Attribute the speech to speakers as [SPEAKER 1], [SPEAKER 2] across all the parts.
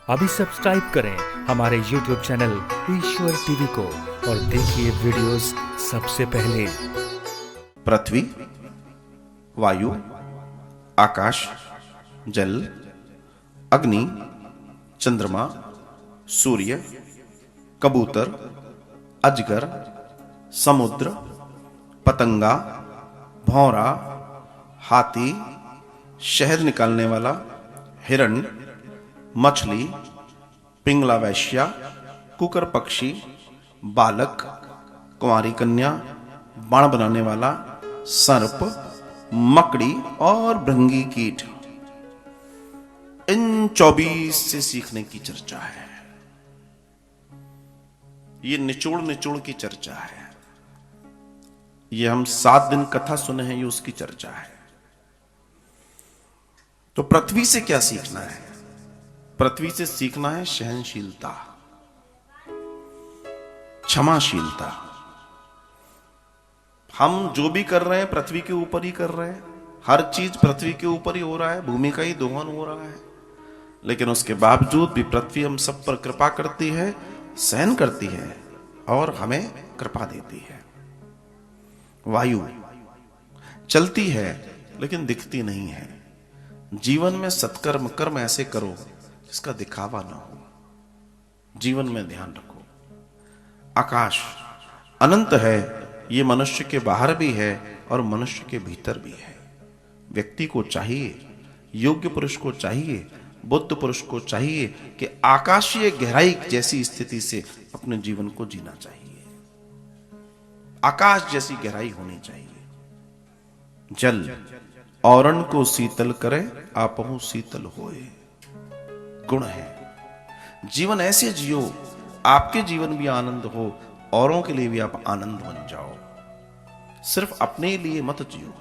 [SPEAKER 1] अभी सब्सक्राइब करें हमारे YouTube चैनल ईश्वर टीवी को और देखिए वीडियोस सबसे पहले।
[SPEAKER 2] पृथ्वी, वायु, आकाश, जल, अग्नि, चंद्रमा, सूर्य, कबूतर, अजगर, समुद्र, पतंगा, भौरा, हाथी, शहद निकालने वाला, हिरण, मछली, पिंगला वैश्या, कुकर पक्षी, बालक, कुंवारी कन्या, बाण बनाने वाला, सर्प, मकड़ी और भृंगी कीट, इन 24 से सीखने की चर्चा है। ये निचोड़ निचोड़ की चर्चा है। ये हम 7 दिन कथा सुने हैं, ये उसकी चर्चा है। तो पृथ्वी से क्या सीखना है? पृथ्वी से सीखना है सहनशीलता, क्षमाशीलता। हम जो भी कर रहे हैं पृथ्वी के ऊपर ही कर रहे हैं। हर चीज पृथ्वी के ऊपर ही हो रहा है, भूमि का ही दोहन हो रहा है। लेकिन उसके बावजूद भी पृथ्वी हम सब पर कृपा करती है, सहन करती है और हमें कृपा देती है। वायु चलती है लेकिन दिखती नहीं है। जीवन में सत्कर्म कर्म ऐसे करो जिसका दिखावा ना हो। जीवन में ध्यान रखो। आकाश अनंत है, ये मनुष्य के बाहर भी है और मनुष्य के भीतर भी है। व्यक्ति को चाहिए, योग्य पुरुष को चाहिए, बुद्ध पुरुष को चाहिए कि आकाशीय गहराई जैसी स्थिति से अपने जीवन को जीना चाहिए। आकाश जैसी गहराई होनी चाहिए। जल औरन को शीतल करे, आपहु शीतल होए, गुण है। जीवन ऐसे जियो, आपके जीवन भी आनंद हो, औरों के लिए भी आप आनंद बन जाओ। सिर्फ अपने लिए मत जियो।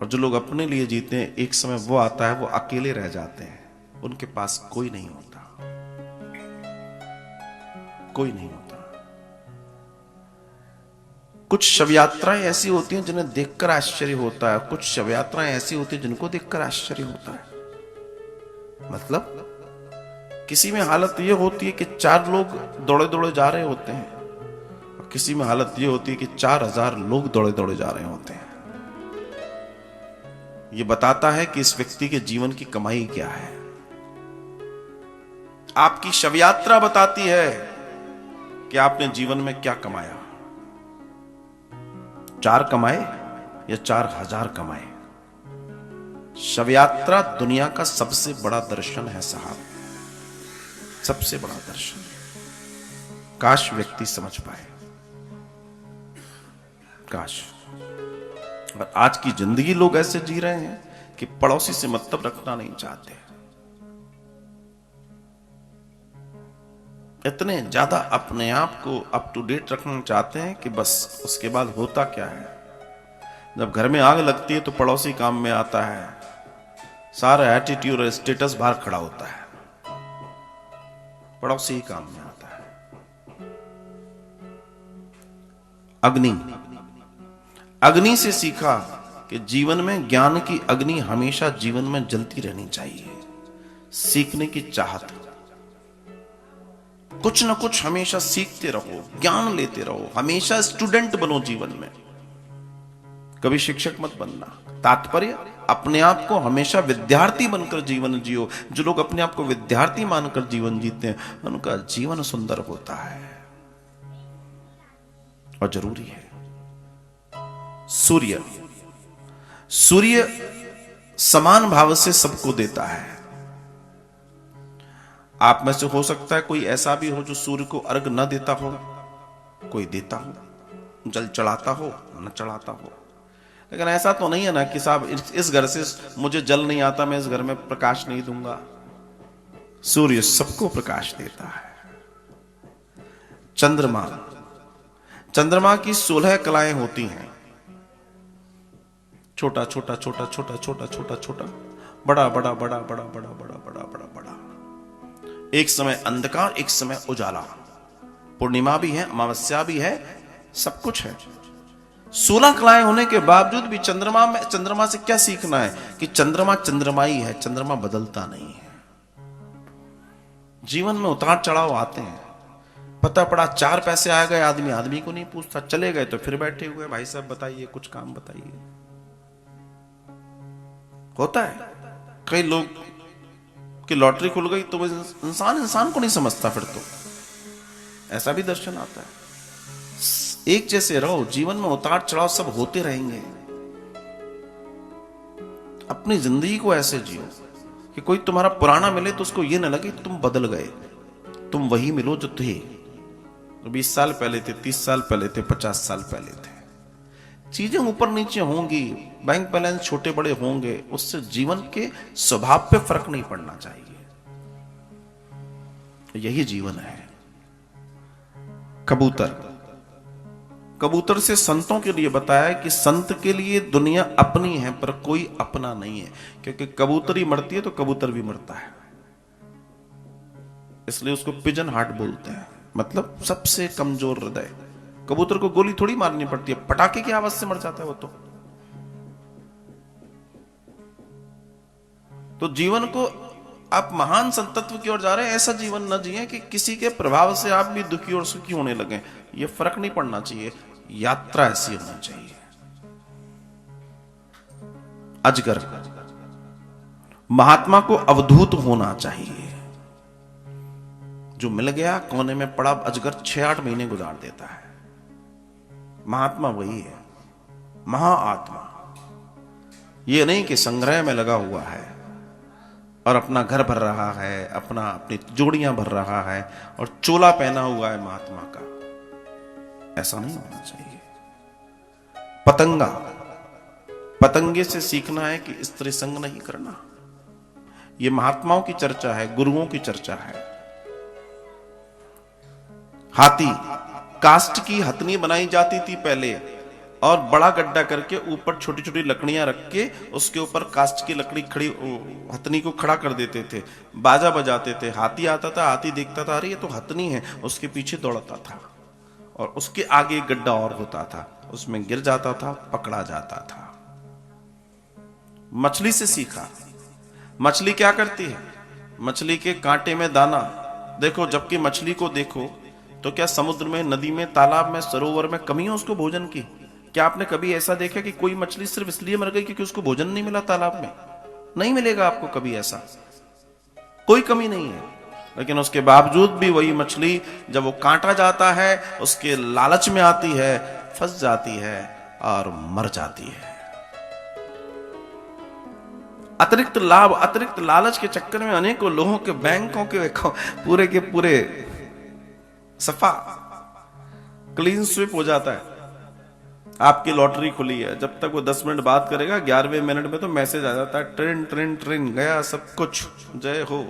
[SPEAKER 2] और जो लोग अपने लिए जीते हैं, एक समय वो आता है वो अकेले रह जाते हैं। उनके पास कोई नहीं होता, कोई नहीं होता। कुछ शव यात्राएं ऐसी होती हैं जिन्हें देखकर आश्चर्य होता है, कुछ शव यात्राएं ऐसी होती हैं जिनको देखकर आश्चर्य होता है। मतलब किसी में हालत ये होती है कि 4 लोग दौड़े दौड़े जा रहे होते हैं और किसी में हालत ये होती है कि 4000 लोग दौड़े दौड़े जा रहे होते हैं। ये बताता है कि इस व्यक्ति के जीवन की कमाई क्या है। आपकी शव यात्रा बताती है कि आपने जीवन में क्या कमाया। 4 कमाए या 4000 कमाए, शव यात्रा दुनिया का सबसे बड़ा दर्शन है साहब, सबसे बड़ा दर्शन। काश व्यक्ति समझ पाए, काश। और आज की जिंदगी लोग ऐसे जी रहे हैं कि पड़ोसी से मतलब रखना नहीं चाहते। इतने ज्यादा अपने आप को अप टू डेट रखना चाहते हैं कि बस उसके बाद होता क्या है, जब घर में आग लगती है तो पड़ोसी काम में आता है। सारा एटीट्यूड और स्टेटस बाहर खड़ा होता है, पड़ोसी ही काम में आता है। अग्नि, अग्नि से सीखा कि जीवन में ज्ञान की अग्नि हमेशा जीवन में जलती रहनी चाहिए। सीखने की चाहत, कुछ ना कुछ हमेशा सीखते रहो, ज्ञान लेते रहो, हमेशा स्टूडेंट बनो जीवन में, कभी शिक्षक मत बनना। तात्पर्य अपने आप को हमेशा विद्यार्थी बनकर जीवन जियो। जो लोग अपने आप को विद्यार्थी मानकर जीवन जीते हैं उनका जीवन सुंदर होता है और जरूरी है। सूर्य, सूर्य समान भाव से सबको देता है। आप में से हो सकता है कोई ऐसा भी हो जो सूर्य को अर्घ न देता हो, कोई देता हो, जल चढ़ाता हो न चढ़ाता हो। लेकिन ऐसा तो नहीं है ना कि साहब इस घर से मुझे जल नहीं आता, मैं इस घर में प्रकाश नहीं दूंगा। सूर्य सबको प्रकाश देता है। चंद्रमा, चंद्रमा की 16 कलाएं होती हैं। छोटा छोटा छोटा छोटा छोटा छोटा छोटा, बड़ा बड़ा बड़ा बड़ा बड़ा बड़ा बड़ा बड़ा बड़ा। एक समय अंधकार, एक समय उजाला, पूर्णिमा भी है, अमावस्या भी है, सब कुछ है। 16 कलाएं होने के बावजूद भी चंद्रमा से क्या सीखना है कि चंद्रमा चंद्रमा ही है, चंद्रमा बदलता नहीं है। जीवन में उतार चढ़ाव आते हैं। पता पड़ा 4 पैसे आ गए, आदमी आदमी को नहीं पूछता, चले गए तो फिर बैठे हुए, भाई साहब बताइए कुछ काम बताइए। होता है कई लोग कि लॉटरी खुल गई तो वो इंसान को नहीं समझता, फिर तो ऐसा भी दर्शन आता है। एक जैसे रहो, जीवन में उतार चढ़ाव सब होते रहेंगे। अपनी जिंदगी को ऐसे जियो कि कोई तुम्हारा पुराना मिले तो उसको ये ना लगे तुम बदल गए, तुम वही मिलो जो थे, 20 साल पहले थे, 30 साल पहले थे, 50 साल पहले थे। चीजें ऊपर नीचे होंगी, बैंक बैलेंस छोटे बड़े होंगे, उससे जीवन के स्वभाव पे फर्क नहीं पड़ना चाहिए। यही जीवन है। कबूतर से संतों के लिए बताया कि संत के लिए दुनिया अपनी है पर कोई अपना नहीं है, क्योंकि कबूतरी मरती है तो कबूतर भी मरता है, इसलिए उसको पिजन हार्ट बोलते हैं, मतलब सबसे कमजोर हृदय। कबूतर को गोली थोड़ी मारनी पड़ती है, पटाखे की आवाज से मर जाता है वो तो जीवन को आप महान संतत्व की ओर जा रहे हैं, ऐसा जीवन न जिए कि किसी के प्रभाव से आप भी दुखी और सुखी होने लगे। ये फर्क नहीं पड़ना चाहिए, यात्रा ऐसी होनी चाहिए। अजगर, महात्मा को अवधूत होना चाहिए। जो मिल गया कोने में पड़ा अजगर 6-8 महीने गुजार देता है। महात्मा वही है, महाआत्मा। ये नहीं कि संग्रह में लगा हुआ है और अपना घर भर रहा है, अपनी जोड़ियां भर रहा है और चोला पहना हुआ है महात्मा का। ऐसा नहीं होना चाहिए। पतंगे से सीखना है कि स्त्री संग नहीं करना। यह महात्माओं की चर्चा है, गुरुओं की चर्चा है। हाथी, काष्ठ की हथनी बनाई जाती थी पहले, और बड़ा गड्ढा करके ऊपर छोटी छोटी लकड़ियां रख के उसके ऊपर काष्ठ की लकड़ी खड़ी हथनी को खड़ा कर देते थे, बाजा बजाते थे। हाथी आता था, हाथी देखता था अरे ये तो हथनी है, उसके पीछे दौड़ता था और उसके आगे एक गड्ढा और होता था, उसमें गिर जाता था, पकड़ा जाता था। मछली से सीखा। मछली क्या करती है? मछली के कांटे में दाना। देखो, जबकि मछली को देखो तो क्या समुद्र में, नदी में, तालाब में, सरोवर में कमी है उसको भोजन की? क्या आपने कभी ऐसा देखा कि कोई मछली सिर्फ इसलिए मर गई क्योंकि उसको भोजन नहीं मिला तालाब में? नहीं मिलेगा आपको कभी ऐसा, कोई कमी नहीं है। लेकिन उसके बावजूद भी वही मछली जब वो काटा जाता है, उसके लालच में आती है, फंस जाती है और मर जाती है। अतिरिक्त लाभ, अतिरिक्त लालच के चक्कर में अनेकों लोगों के बैंकों के पूरे सफा क्लीन स्वीप हो जाता है। आपकी लॉटरी खुली है, जब तक वो 10 मिनट बात करेगा, 11वें मिनट में तो मैसेज आ जाता है, ट्रेन ट्रेन ट्रेन गया सब कुछ, जय हो।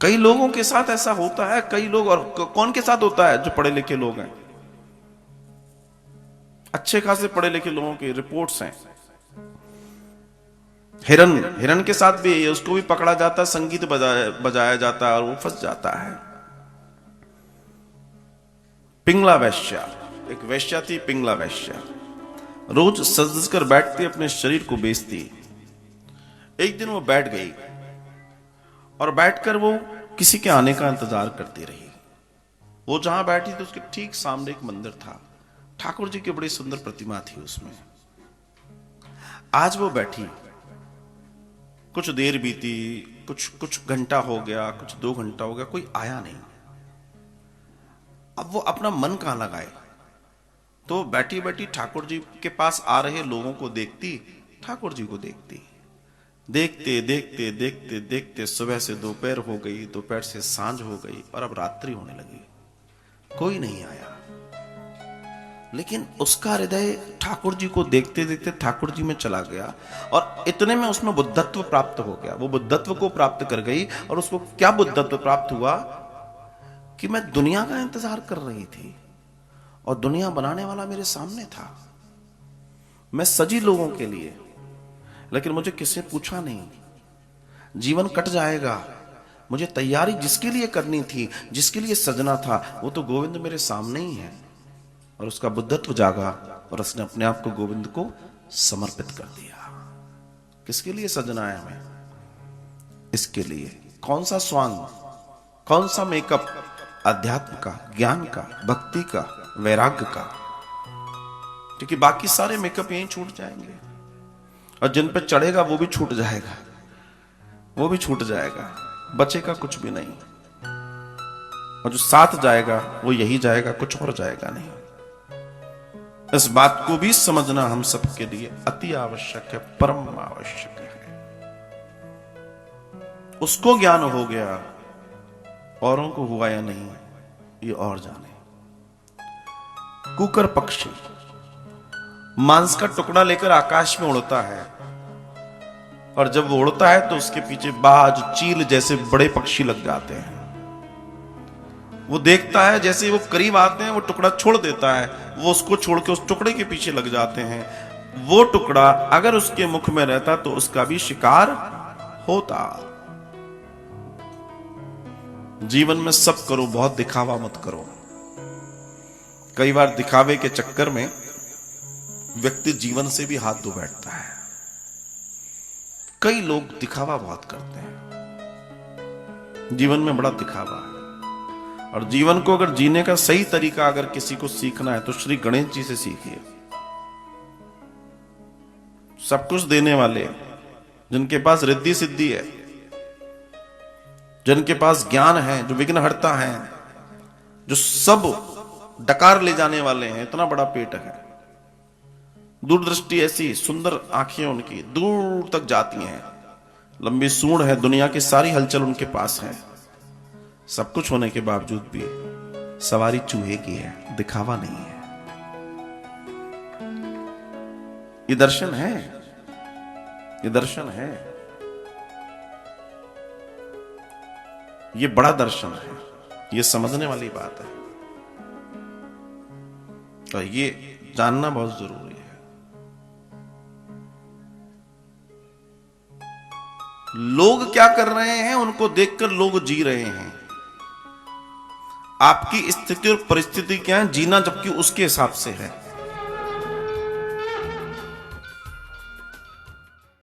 [SPEAKER 2] कई लोगों के साथ ऐसा होता है। कई लोग, और कौन के साथ होता है? जो पढ़े लिखे लोग हैं, अच्छे खासे पढ़े लिखे लोगों की रिपोर्ट्स हैं। हिरन के साथ भी है, उसको भी पकड़ा जाता है, संगीत बजाया जाता है और वो फंस जाता है। पिंगला वैश्या, एक वैश्या थी, पिंगला वैश्या, रोज सज कर बैठती, अपने शरीर को बेचती। एक दिन वो बैठ गई और बैठकर वो किसी के आने का इंतजार करती रही। वो जहां बैठी थी उसके ठीक सामने एक मंदिर था, ठाकुर जी की बड़ी सुंदर प्रतिमा थी उसमें। आज वो बैठी, कुछ देर बीती, कुछ घंटा हो गया, कुछ 2 घंटा हो गया, कोई आया नहीं। अब वो अपना मन कहां लगाए, तो बैठी बैठी ठाकुर जी के पास आ रहे लोगों को देखती, ठाकुर जी को देखती। देखते देखते देखते देखते सुबह से दोपहर हो गई, दोपहर से सांझ हो गई और अब रात्रि होने लगी। कोई नहीं आया, लेकिन उसका हृदय ठाकुर जी को देखते देखते ठाकुर जी में चला गया और इतने में उसमें बुद्धत्व प्राप्त हो गया। वो बुद्धत्व को प्राप्त कर गई और उसको क्या बुद्धत्व प्राप्त हुआ कि मैं दुनिया का इंतजार कर रही थी और दुनिया बनाने वाला मेरे सामने था। मैं सजी लोगों के लिए, लेकिन मुझे किसी ने पूछा नहीं। जीवन कट जाएगा, मुझे तैयारी जिसके लिए करनी थी, जिसके लिए सजना था, वो तो गोविंद मेरे सामने ही है। और उसका बुद्धत्व जागा और उसने अपने आप को गोविंद को समर्पित कर दिया। किसके लिए सजना है हमें? इसके लिए कौन सा सॉन्ग, कौन सा मेकअप, अध्यात्म का, ज्ञान का, भक्ति का, वैराग्य का, क्योंकि बाकी सारे मेकअप यहीं छूट जाएंगे और जिन पे चढ़ेगा वो भी छूट जाएगा, वो भी छूट जाएगा, बचेगा कुछ भी नहीं। और जो साथ जाएगा वो यही जाएगा, कुछ और जाएगा नहीं। इस बात को भी समझना हम सबके लिए अति आवश्यक है, परम आवश्यक है। उसको ज्ञान हो गया, औरों को हुआ या नहीं ये और जाने। कुकर पक्षी मांस का टुकड़ा लेकर आकाश में उड़ता है और जब वो उड़ता है तो उसके पीछे बाज, चील जैसे बड़े पक्षी लग जाते हैं। वो देखता है, जैसे वो करीब आते हैं वो टुकड़ा छोड़ देता है, वो उसको छोड़ के उस टुकड़े के पीछे लग जाते हैं। वो टुकड़ा अगर उसके मुख में रहता तो उसका भी शिकार होता। जीवन में सब करो, बहुत दिखावा मत करो। कई बार दिखावे के चक्कर में व्यक्ति जीवन से भी हाथ धो बैठता है। कई लोग दिखावा बहुत करते हैं, जीवन में बड़ा दिखावा है। और जीवन को अगर जीने का सही तरीका अगर किसी को सीखना है तो श्री गणेश जी से सीखिए। सब कुछ देने वाले, जिनके पास रिद्धि सिद्धि है, जिनके पास ज्ञान है, जो विघ्नहर्ता हैं, जो सब डकार ले जाने वाले हैं, इतना बड़ा पेट है, दूरदृष्टि ऐसी सुंदर आंखें उनकी दूर तक जाती हैं, लंबी सूंड है, दुनिया की सारी हलचल उनके पास है। सब कुछ होने के बावजूद भी सवारी चूहे की है, दिखावा नहीं है। ये दर्शन है, ये दर्शन है, ये बड़ा दर्शन है, ये समझने वाली बात है और ये जानना बहुत जरूरी है। लोग क्या कर रहे हैं उनको देखकर लोग जी रहे हैं। आपकी स्थिति और परिस्थिति क्या है, जीना जबकि उसके हिसाब से है।